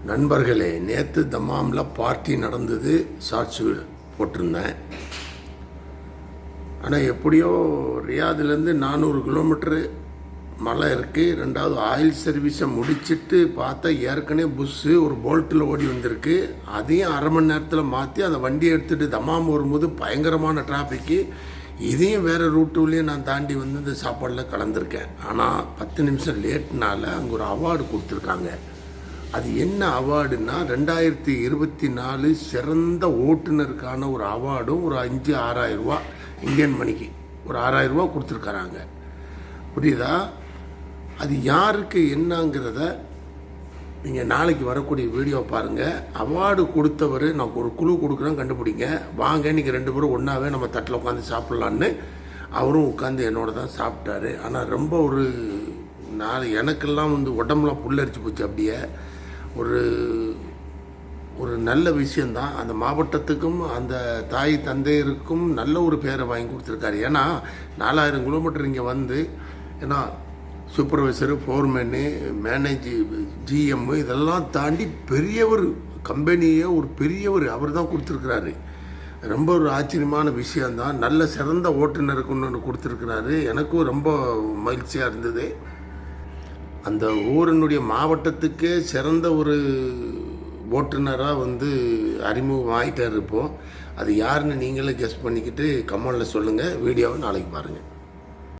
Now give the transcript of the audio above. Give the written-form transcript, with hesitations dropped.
நண்பர்களே, நேற்று தம்மாமில் பார்ட்டி நடந்தது. ஷார்ட்ஸ் போட்டிருந்தேன். ஆனால் எப்படியோ ரியாதுலேருந்து 400 கிலோமீட்ரு மலை இருக்குது. ரெண்டாவது ஆயில் சர்வீஸை முடிச்சுட்டு பார்த்தா ஏற்கனவே புஸ்ஸு ஒரு போல்ட்டில் ஓடி வந்திருக்கு. அதையும் அரை மணி நேரத்தில் மாற்றி அந்த வண்டியை எடுத்துகிட்டு தம்மாம் வரும்போது பயங்கரமான டிராஃபிக்கு. இதையும் வேறு ரூட்டுலேயும் நான் தாண்டி வந்து இந்த சாப்பாடில் கலந்துருக்கேன். ஆனால் 10 நிமிஷம் லேட்னால அங்கே ஒரு அவார்டு கொடுத்துருக்காங்க. அது என்ன அவார்டுன்னா 2024 சிறந்த ஓட்டுநருக்கான ஒரு அவார்டும் ஒரு 5-6,000 ரூபா இந்தியன் மணிக்கு ஒரு 6,000 ரூபா கொடுத்துருக்குறாங்க. புரியுதா? அது யாருக்கு என்னங்கிறத நீங்கள் நாளைக்கு வரக்கூடிய வீடியோ பாருங்கள். அவார்டு கொடுத்தவர் நான் ஒரு குழு கொடுக்குறேன், கண்டுபிடிங்க வாங்க, இன்றைக்கி 2 பேரும் ஒன்றாவே நம்ம தட்டில் உட்காந்து சாப்பிட்லான்னு. அவரும் உட்காந்து என்னோட தான் சாப்பிட்டாரு. ஆனால் ரொம்ப ஒரு எனக்கெல்லாம் வந்து உடம்புலாம் புல்லரிச்சு போச்சு. அப்படியே ஒரு நல்ல விஷயந்தான். அந்த மாவட்டத்துக்கும் அந்த தாய் தந்தையருக்கும் நல்ல ஒரு பேரை வாங்கி கொடுத்துருக்காரு. ஏன்னா 4000 கிலோமீட்டர் இங்கே வந்து, ஏன்னா சூப்பர்வைசரு, ஃபோர்மேனு, ஜிஎம்மு இதெல்லாம் தாண்டி பெரியவர், கம்பெனியே ஒரு பெரியவர் அவர் தான் கொடுத்துருக்குறாரு. ரொம்ப ஒரு ஆச்சரியமான விஷயந்தான். நல்ல சிறந்த ஓட்டுநருக்கு ஒன்று கொடுத்துருக்குறாரு. எனக்கும் ரொம்ப மகிழ்ச்சியாக இருந்தது. அந்த ஊரினுடைய மாவட்டத்துக்கே சிறந்த ஒரு ஓட்டுநராக வந்து அறிமுகம் ஆகிட்டே இருப்போம். அது யாருன்னு நீங்களே கெஸ் பண்ணிக்கிட்டு கமெண்டில் சொல்லுங்கள். வீடியோவை நாளைக்கு பாருங்கள்.